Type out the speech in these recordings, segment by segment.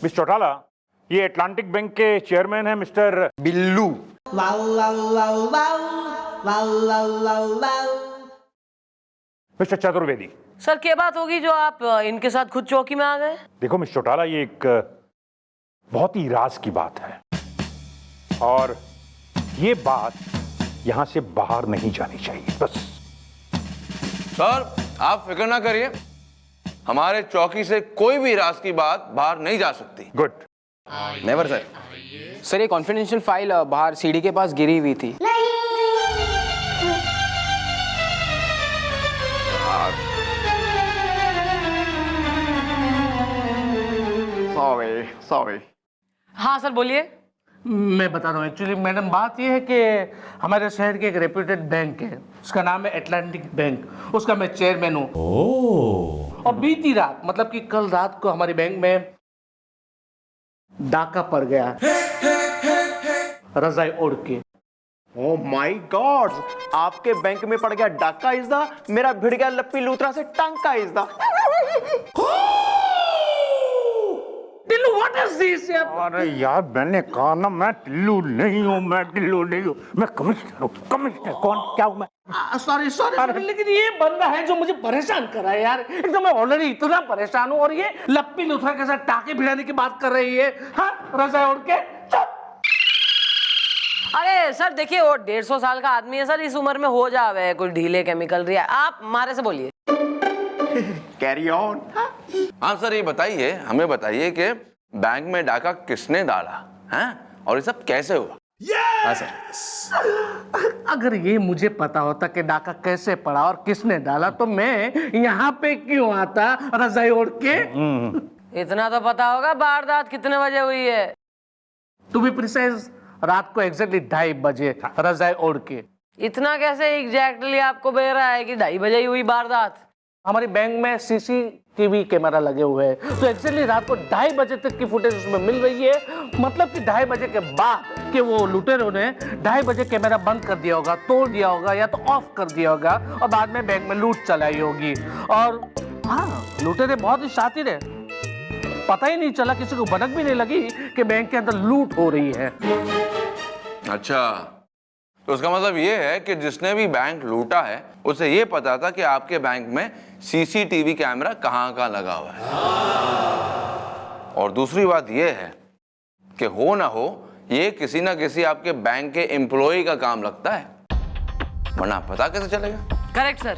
Mister Chautala, ये Atlantic bank के chairman है mister Billu. Mister Chaturvedi. Sir क्या बात होगी जो आप इनके साथ खुद चौकी में आ गए? देखो मिस्टर चौटाला, ये एक बहुत ही राज की बात है और ये बात यहां से बाहर नहीं जानी चाहिए, बस। सर आप फिक्र ना करिए, हमारे चौकी से कोई भी राज की बात बाहर नहीं जा सकती। गुड। Never sir. सर ये कॉन्फिडेंशियल फाइल बाहर सीढ़ी के पास गिरी हुई थी। सॉरी। हाँ सर बोलिए। मैं बता रहा हूँ एक्चुअली मैडम, बात यह है कि हमारे शहर के एक रेप्यूटेड बैंक है, उसका नाम है अटलांटिक बैंक, उसका मैं चेयरमैन हूँ। और बीती रात, मतलब कि कल रात को हमारे बैंक में डाका पड़ गया रजाई ओढ़ के। ओह माय गॉड, आपके बैंक में पड़ गया डाका इज द, मेरा भिड़ गया लप्पी लूतरा से टांका is the. Tillu what is this यार? अरे यार, मैंने कहा ना, मैं टिल्लू नहीं हूं, मैं कमिश्नर हूं। कमिश्नर कौन, क्या हूं मैं? सॉरी, लेकिन ये बंदा है जो मुझे परेशान कर रहा है यार। एकदम मैं ऑलरेडी इतना परेशान हूँ और ये लप्पी लूथरा के साथ टाके भिड़ाने की बात कर रही है। हाँ, रजाई ओढ़ के। अरे सर देखिए, वो 150 साल का आदमी है सर, इस उम्र में हो जावे कुछ ढीले केमिकल रिया। आप हमारे से बोलिए। Carry on. हाँ सर, ये बताइए, हमें बताइए कि बैंक में डाका किसने डाला है और ये सब कैसे हुआ? हाँ सर। अगर ये मुझे पता होता कि डाका कैसे पड़ा और किसने डाला तो मैं यहाँ पे क्यों आता रजाई ओढ़ के? इतना तो पता होगा वारदात कितने बजे हुई है। टू बी प्रिसाइज, रात को एग्जैक्टली 2:30 बजे रजाई ओढ़ के। इतना कैसे एग्जैक्टली आपको बह रहा है कि 2:30 बजे ही हुई वारदात? हमारे बैंक में सीसीटीवी कैमरा लगे हुए हैं, तो एक्चुअली रात को 2:30 बजे तक की फुटेज उसमें मिल रही है। मतलब कि 2:30 बजे के बाद कि वो लुटेरों ने 2:30 बजे कैमरा बंद कर दिया होगा, तोड़ दिया होगा या तो ऑफ कर दिया होगा और बाद में बैंक में लूट चलाई होगी। और हाँ, लुटेरे बहुत ही शातिर है, पता ही नहीं चला, किसी को भनक भी नहीं लगी कि बैंक के अंदर लूट हो रही है। अच्छा, तो उसका मतलब ये है कि जिसने भी बैंक लूटा है उसे ये पता था कि आपके बैंक में सीसीटीवी कैमरा कहाँ लगा हुआ है। और दूसरी बात ये है कि हो ना हो, ये किसी ना किसी आपके बैंक के एम्प्लॉय का काम लगता है, वरना पता कैसे चलेगा? Correct sir.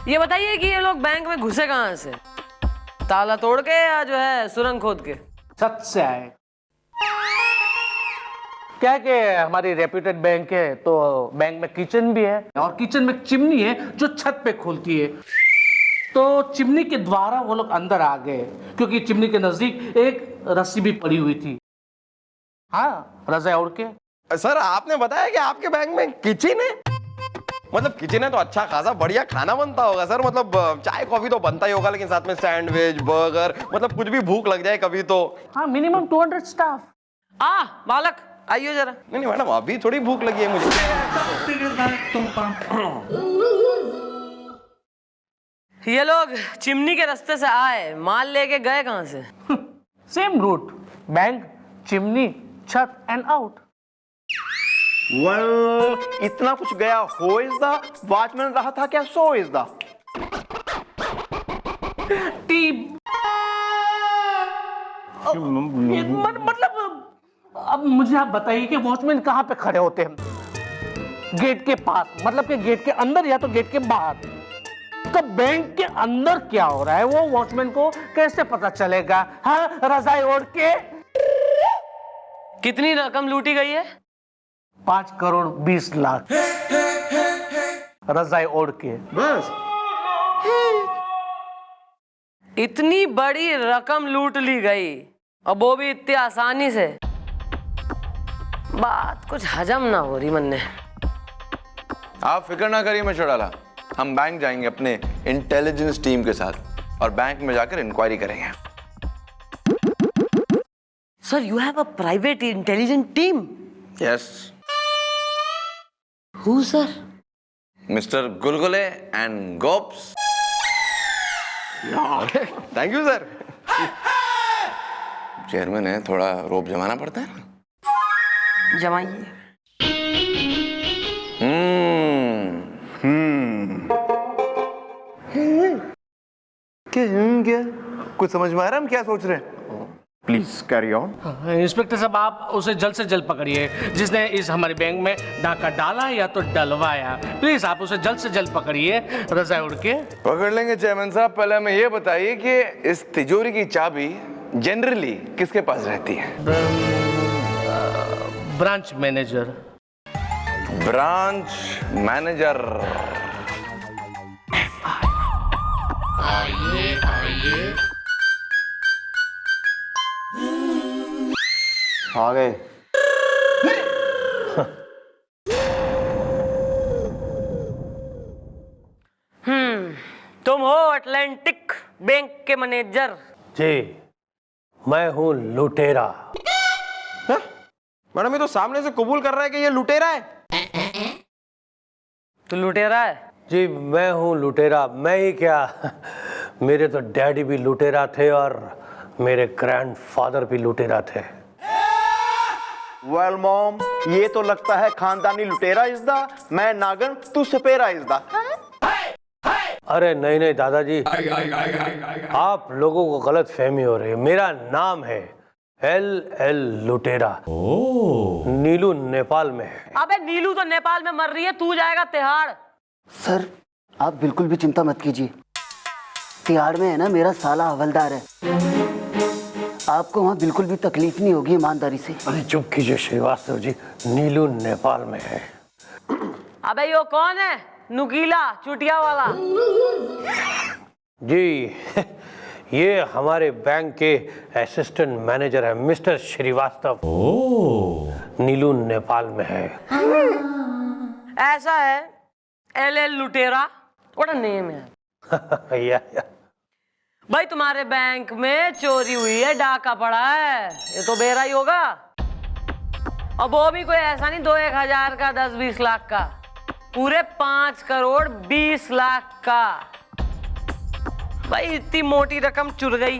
ये बताइए कि ये लोग बैंक में घुसे कहाँ से? ताला तोड़ के या जो है सुरंग खोद के? छत से आए। क्या कि हमारी रेप्यूटेड बैंक है तो बैंक में किचन भी है और किचन में चिमनी है जो छत पे खुलती है, तो चिमनी के द्वारा वो लोग अंदर आ गए क्योंकि चिमनी के नजदीक एक रस्सी भी पड़ी हुई थी। हाँ, रजाई ओढ़ के। सर आपने बताया कि आपके बैंक में किचन है? मतलब किचन है तो अच्छा खासा बढ़िया खाना बनता होगा सर। मतलब चाय कॉफी तो बनता ही होगा, लेकिन साथ में सैंडविच, बर्गर, मतलब कुछ भी भूख लग जाए कभी तो। हाँ, मिनिमम 200 स्टाफ। बालक आइयो जरा। नहीं मैडम, अभी थोड़ी भूख लगी है मुझे। ये लोग चिमनी के रास्ते से आए, माल लेके गए कहाँ से? सेम रूट, बैंक, चिमनी, छत एंड आउट। वेल, इतना कुछ गया हो इज द, वॉचमैन रहा था क्या सो इज द। टीम मतलब अब मुझे आप बताइए कि वॉचमैन कहाँ पे खड़े होते हैं? गेट के पास, मतलब कि गेट के अंदर या तो गेट के बाहर। तो बैंक के अंदर क्या हो रहा है वो वॉचमैन को कैसे पता चलेगा? हाँ, रजाई ओढ़ के। कितनी रकम लूटी गई है? 5 करोड़ 20 लाख रजाई ओढ़ के। बस इतनी बड़ी रकम लूट ली गई और वो भी इतनी आसानी से? बात कुछ हजम ना हो रही मन ने। आप फिक्र ना करिए मिस्टर चौटाला, हम बैंक जाएंगे अपने इंटेलिजेंस टीम के साथ और बैंक में जाकर इंक्वायरी करेंगे। Sir, you have a private intelligent team? Yes. Who sir? Mister Gulgule and गोप्स। Thank you sir. चेयरमैन है, थोड़ा रोब जमाना पड़ता है ना। जमाइए। क्या कुछ समझ में आ रहा है हम क्या सोच रहे हैं? Please carry on. इंस्पेक्टर साहब, आप उसे जल्द से जल्द पकड़िए जिसने इस हमारे बैंक में डाका डाला या तो डलवाया। प्लीज आप उसे जल्द से जल्द पकड़िए रजाई उड़ के। पकड़ लेंगे चेयरमैन साहब। पहले हमें ये बताइए कि इस तिजोरी की चाबी जनरली किसके पास रहती है? Branch manager. Branch manager. आ गए। तुम हो अटलांटिक बैंक के मैनेजर? जी, मैं हूँ लुटेरा। मैडम ये तो सामने से कबूल कर रहा है कि ये लुटेरा है। तू लुटेरा है? जी मैं हूँ लुटेरा। मैं ही क्या, मेरे तो डैडी भी लुटेरा थे और मेरे ग्रैंडफादर भी लुटेरा थे। वेल मॉम, ये तो लगता है खानदानी लुटेरा इज द, मैं नागन तू सपेरा इज द। अरे नहीं नहीं दादाजी, आप लोगों को गलत फहमी हो रही है। मेरा नाम है LL लुटेरा। नीलू नेपाल में है। अबे नीलू तो नेपाल में मर रही है, तू जाएगा तिहाड़। सर आप बिल्कुल भी चिंता मत कीजिए, तिहाड़ में है ना मेरा साला हवलदार है, आपको वहाँ बिल्कुल भी तकलीफ नहीं होगी ईमानदारी से। अरे चुप कीजिए श्रीवास्तव जी, नीलू नेपाल में है। अबे यो कौन है? नुकीला चुटिया वाला? जी ये हमारे बैंक के असिस्टेंट मैनेजर है मिस्टर श्रीवास्तव। नीलू नेपाल में है। ऐसा है LL लुटेरा, व्हाट अ नेम है। या। भाई तुम्हारे बैंक में चोरी हुई है, डाका पड़ा है, ये तो बेरा ही होगा। और वो भी कोई ऐसा नहीं 2-1 का 10-20 लाख का, पूरे 5 करोड़ 20 लाख का। भाई इतनी मोटी रकम चुर गई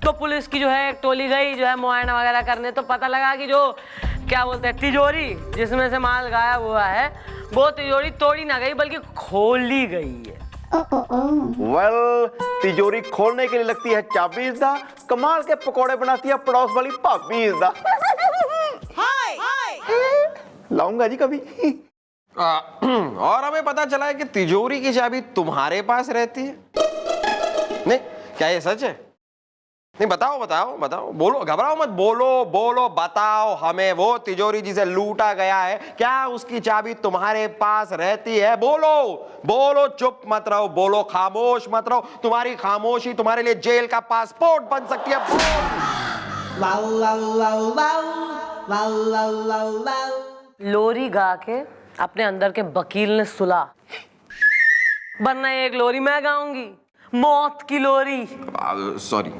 तो पुलिस की जो है एक टोली गई जो है मुआयना वगैरह करने, तो पता लगा कि जो क्या बोलते हैं तिजोरी जिसमें से माल गायब हुआ है, वो तिजोरी तोड़ी ना गई बल्कि खोली गई है। वेल, तिजोरी खोलने के लिए लगती है चाबी इज द, कमाल के पकोड़े बनाती है पड़ोस वाली भाभी इज द। लाऊंगा जी कभी। और हमें पता चला है कि तिजोरी की चाबी तुम्हारे पास रहती है। नहीं, क्या ये सच है? नहीं बताओ बताओ बताओ, बोलो, घबराओ मत, बोलो बोलो, बताओ हमें। वो तिजोरी जिसे लूटा गया है, क्या उसकी चाबी तुम्हारे पास रहती है? बोलो बोलो, चुप मत रहो, बोलो, खामोश मत रहो। तुम्हारी खामोशी तुम्हारे लिए जेल का पासपोर्ट बन सकती है। लोरी गा के अपने अंदर के वकील ने सुला, वरना एक लोरी मैं गाऊंगी, मौत की लोरी। सॉरी।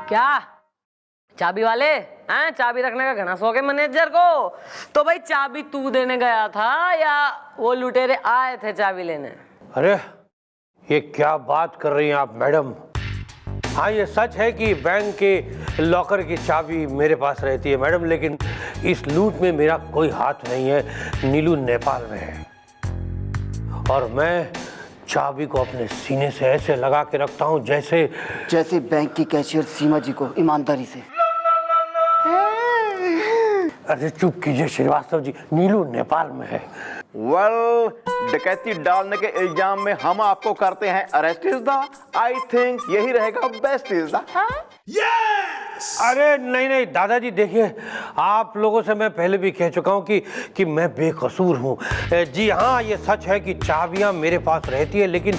क्या चाबी वाले हैं? चाबी रखने का घना शौक है मैनेजर को। तो भाई चाबी तू देने गया था या वो लुटेरे आए थे चाबी लेने? अरे ये क्या बात कर रही हैं आप मैडम? हाँ ये सच है कि बैंक के लॉकर की चाबी मेरे पास रहती है मैडम, लेकिन इस लूट में मेरा कोई हाथ नहीं है। नीलू नेपाल में है और मैं चाबी को अपने सीने से ऐसे लगा के रखता हूँ जैसे बैंक की कैशियर सीमा जी को, ईमानदारी से। अरे चुप कीजिए श्रीवास्तव जी, नीलू नेपाल में है। वेल, डकैती डालने के इल्जाम में हम आपको करते हैं arrest is the, I think यही रहेगा बेस्ट इज द। अरे नहीं नहीं दादाजी, देखिए आप लोगों से मैं पहले भी कह चुका हूँ कि मैं बेकसूर हूँ। जी हाँ, ये सच है कि चाबियाँ मेरे पास रहती है, लेकिन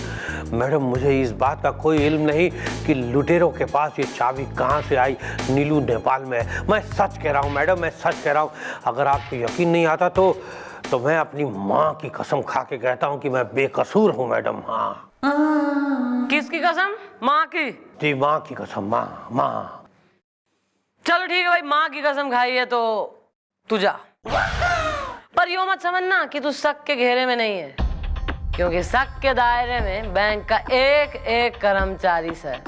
मैडम मुझे इस बात का कोई इल्म नहीं कि लुटेरों के पास ये चाबी कहाँ से आई। नीलू नेपाल में है, मैं सच कह रहा हूँ मैडम, मैं सच कह रहा हूँ। अगर आपको यकीन नहीं आता तो मैं अपनी माँ की कसम खा के कहता हूँ कि मैं बेकसूर हूँ मैडम। हाँ। किसकी कसम? माँ की? जी माँ की कसम, माँ। चलो ठीक है भाई, माँ की कसम खाई है तो तू जा, पर यूं मत समझना कि तू शक के घेरे में नहीं है। क्योंकि शक के दायरे में बैंक का एक एक कर्मचारी सर।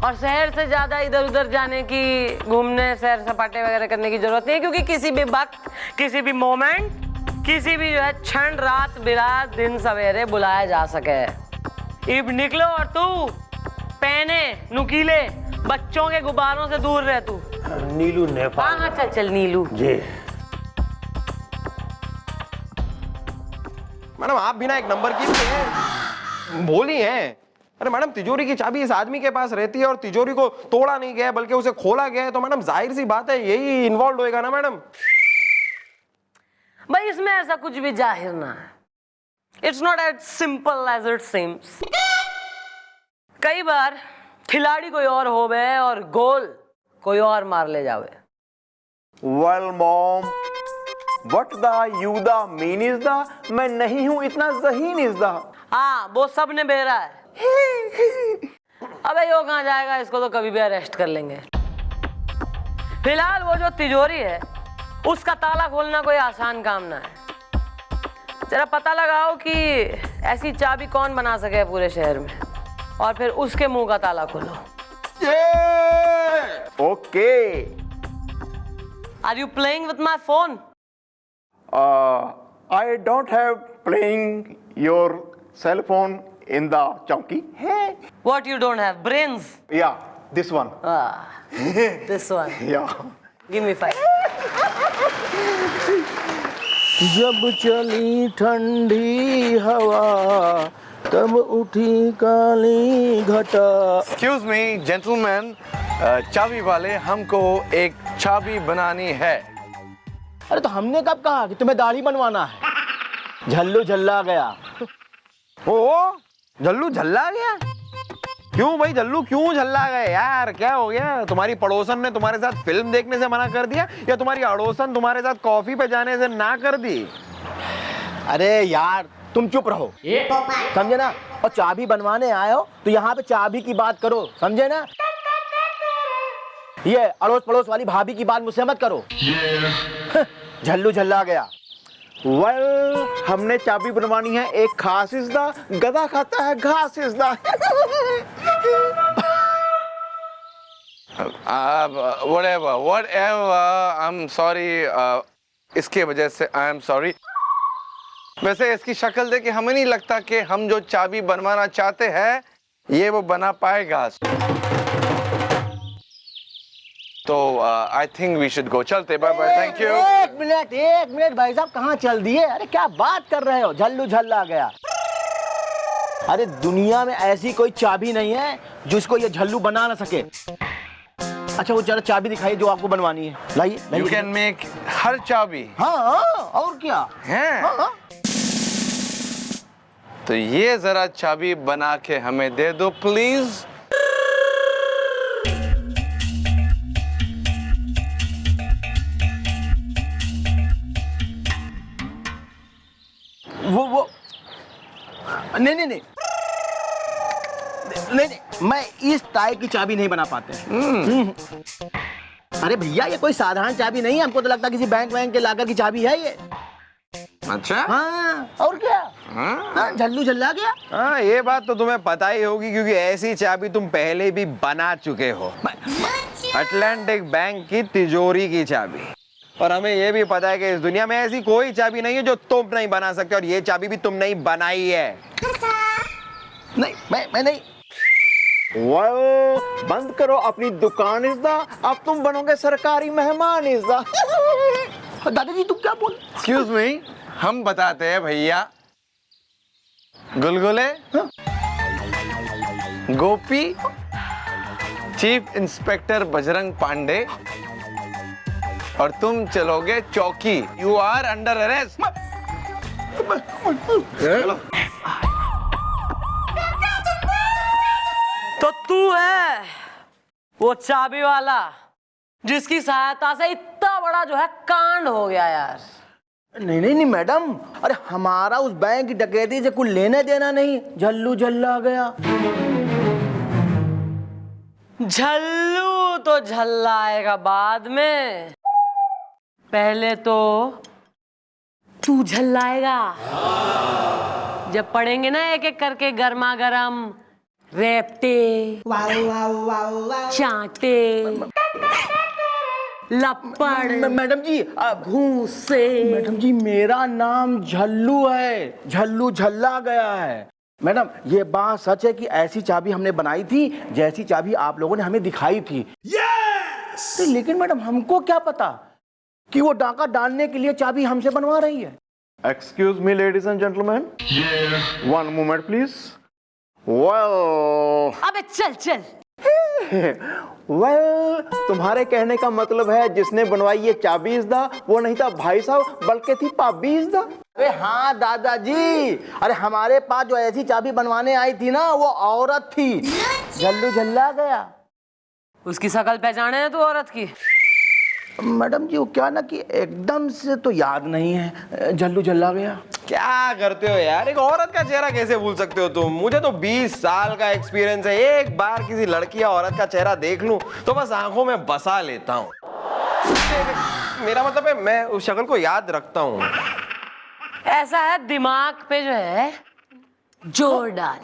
और शहर से ज्यादा इधर उधर जाने की, घूमने, सैर सपाटे वगैरह करने की जरूरत नहीं, क्योंकि किसी भी वक्त, किसी भी मोमेंट, किसी भी जो है क्षण, रात बिरात, दिन सवेरे बुलाया जा सके। इब निकलो और तू पहने नुकीले बच्चों के गुब्बारों से दूर रह तू। नीलू नेपाल। हाँ चल चल नीलू। जी मैडम आप भी ना एक नंबर की भोली हैं। अरे मैडम तिजोरी की चाबी इस आदमी के पास रहती है और तिजोरी को तोड़ा नहीं गया बल्कि उसे खोला गया है, तो मैडम जाहिर सी बात है यही इन्वॉल्व होएगा ना मैडम। भाई इसमें ऐसा कुछ भी जाहिर ना है। It's not as simple as it seems. कई बार खिलाड़ी कोई और होवे और गोल कोई और मार ले जावे। Well mom, what the you the mean is the, मैं नहीं हूं इतना ज़हीन इज द। हाँ वो सब ने बेरा है। अबे यो कहाँ जाएगा, इसको तो कभी भी अरेस्ट कर लेंगे। फिलहाल वो जो तिजोरी है उसका ताला खोलना कोई आसान काम ना है। जरा पता लगाओ कि ऐसी चाबी कौन बना सके पूरे शहर में, और फिर उसके मुंह का ताला खोलो। Okay. Are you playing with my phone? I don't have playing your cell phone in the चौकी है। What you don't have? Brains? या दिस वन। This one. या Give me 5. जब चली ठंडी हवा तब उठी काली घटा। एक्सक्यूज मी जेंटलमैन, चाबी वाले, हमको एक चाबी बनानी है। अरे तो हमने कब कहा कि तुम्हें दाढ़ी बनवाना है? झल्लू झल्ला गया। ओ जल्लू झल्ला गया? क्यों भाई जल्लू क्यों झल्ला गया यार, क्या हो गया? तुम्हारी पड़ोसन ने तुम्हारे साथ फिल्म देखने से मना कर दिया या तुम्हारी अड़ोसन तुम्हारे साथ कॉफी पे जाने से ना कर दी? अरे यार तुम चुप रहो, समझे ना? और चाबी बनवाने आए हो तो यहाँ पे चाबी की बात करो, समझे ना? ये अड़ोस पड़ोस वाली भाभी की बात मुझसे मत करो। झल्लू झल्ला गया। वेल हमने चाबी बनवानी है एक खास इज़दा, गधा खाता है घास इज़दा। whatever, I'm sorry, इसके वजह से आई एम सॉरी। वैसे इसकी शक्ल देख के हमें नहीं लगता कि हम जो चाबी बनवाना चाहते हैं ये वो बना पाएगा। तो I think we should go. चलते, बाय बाय, थैंक यू। एक मिनट भाई साहब, कहाँ चल दिए? अरे क्या बात कर रहे हो? झल्लू झल्ला गया। अरे दुनिया में ऐसी कोई चाबी नहीं है जिसको ये झल्लू बना ना सके। अच्छा वो जरा चाबी दिखाइए जो आपको बनवानी है। लाइए यू कैन मेक हर चाबी। हाँ और क्या हैं? हाँ। तो ये जरा चाबी बना के हमें दे दो प्लीज। वो नहीं, मैं इस टाइप की चाबी नहीं बना पाते। अरे भैया ये कोई साधारण चाबी नहीं है, हमको तो लगता है किसी बैंक के लाकर की चाबी है ये। अच्छा हाँ और क्या? हाँ, झल्लू झल्ला गया। हाँ ये बात तो तुम्हें पता ही होगी क्योंकि ऐसी चाबी तुम पहले भी बना चुके हो। अटलांटिक बैंक की तिजोरी की चाबी। और हमें ये भी पता है कि इस दुनिया में ऐसी कोई चाबी नहीं है जो तुम नहीं बना सकते, और ये चाबी भी तुम नहीं बनाई है। नहीं मैं नहीं। वेल बंद करो अपनी दुकान इज़दा, अब तुम बनोगे सरकारी मेहमान इज़दा। दादाजी तुम क्या बोल? एक्सक्यूज मी, हम बताते हैं भैया। गुलगुले, गोपी, चीफ इंस्पेक्टर बजरंग पांडे, और तुम चलोगे चौकी। You are under arrest. तो तू है वो चाबी वाला जिसकी सहायता से इतना बड़ा जो है कांड हो गया यार। नहीं मैडम, अरे हमारा उस बैंक की डकैती से कुछ लेने देना नहीं। झल्लू झल्ला गया। झल्लू तो झल्लाएगा बाद में, पहले तो तू झल्लाएगा जब पढ़ेंगे ना एक एक करके गर्मा गर्म रेपटे, चांटे, लपड़, मैडम जी घूसे। मैडम जी मेरा नाम झल्लू है, झल्लू झल्ला गया है। मैडम ये बात सच है कि ऐसी चाबी हमने बनाई थी जैसी चाबी आप लोगों ने हमें दिखाई थी। yes! लेकिन मैडम हमको क्या पता कि वो डाका डालने के लिए चाबी हमसे बनवा रही है। Excuse me ladies and gentleman, one moment please. Well अबे चल चल। वेल तुम्हारे कहने का मतलब है जिसने बनवाई ये चाबीज दा वो नहीं था भाई साहब बल्कि थी पाबीज दा। अरे हाँ दादाजी, अरे हमारे पास जो ऐसी चाबी बनवाने आई थी ना वो औरत थी, झल्लू झल्ला गया। उसकी शकल पहचाने है तू औरत की? मैडम जी वो क्या ना कि एकदम से तो याद नहीं है, झल्लू झल्ला गया। क्या करते हो यार, एक औरत का चेहरा कैसे भूल सकते हो तुम? मुझे तो 20 साल का एक्सपीरियंस है, एक बार किसी लड़की या औरत का चेहरा देख लूं तो बस आंखों में बसा लेता हूँ। मेरा मतलब है मैं उस शक्ल को याद रखता हूँ। ऐसा है दिमाग पे जो है जोर डाल,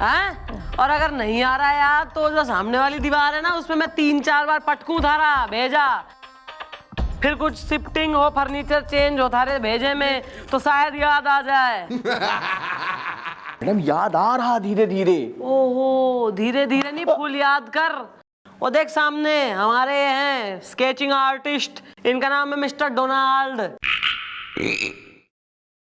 हाँ? और अगर नहीं आ रहा यार तो जो सामने वाली दीवार है ना उसमें मैं 3-4 बार पटकू धारा भेजा, फिर कुछ शिफ्टिंग हो, फर्नीचर चेंज हो थारे भेजे में तो शायद याद आ जाए। मैडम याद आ रहा धीरे धीरे। ओहो धीरे धीरे नहीं, फुल याद कर। वो देख सामने हमारे हैं स्केचिंग आर्टिस्ट, इनका नाम है मिस्टर डोनाल्ड।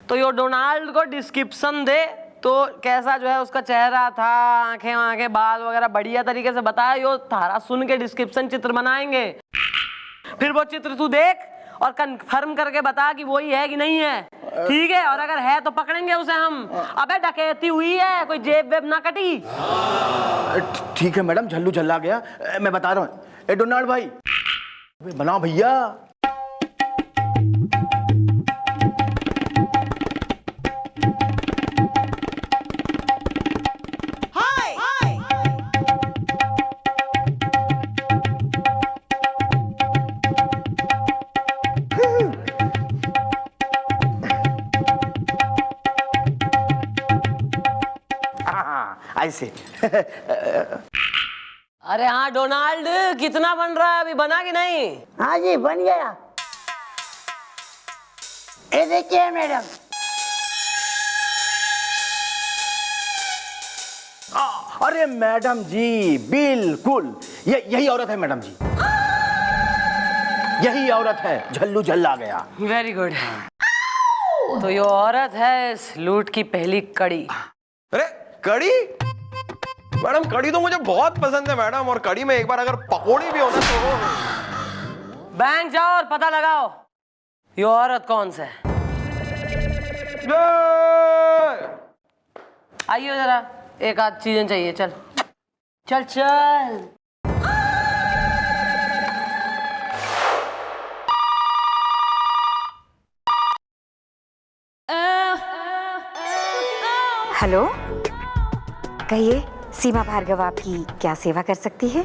तो यो डोनाल्ड को डिस्क्रिप्शन दे तो कैसा जो है उसका चेहरा था, आंखें आंखें बाल वगैरह बढ़िया तरीके से बताया, यो थारा सुन के डिस्क्रिप्शन चित्र बनाएंगे, फिर वो चित्र तू देख और कंफर्म करके बता कि वही है कि नहीं है, ठीक है? और अगर है तो पकड़ेंगे उसे हम। अबे डकैती हुई है, कोई जेब वेब ना कटी। ठीक है मैडम, झल्लू झल्ला गया, मैं बता रहा हूँ। ए डोनाल्ड भाई बनाओ भैया। ऐसे। अरे हाँ डोनाल्ड, कितना बन रहा है, अभी बना कि नहीं? हाँ जी बन गया, ये देखिए मैडम। अरे मैडम जी बिल्कुल यही औरत है मैडम जी, यही औरत है, झल्लू झल्ला गया। Very good. तो ये औरत है इस लूट की पहली कड़ी। अरे कड़ी? मैडम कड़ी तो मुझे बहुत पसंद है मैडम, और कड़ी में एक बार अगर पकोड़ी भी हो ना तो। बैंक जाओ और पता लगाओ ये औरत कौन सा है। आइए जरा, एक आध चीजें चाहिए, चल चल चल। हेलो, कहिए सीमा भार्गव आपकी क्या सेवा कर सकती है?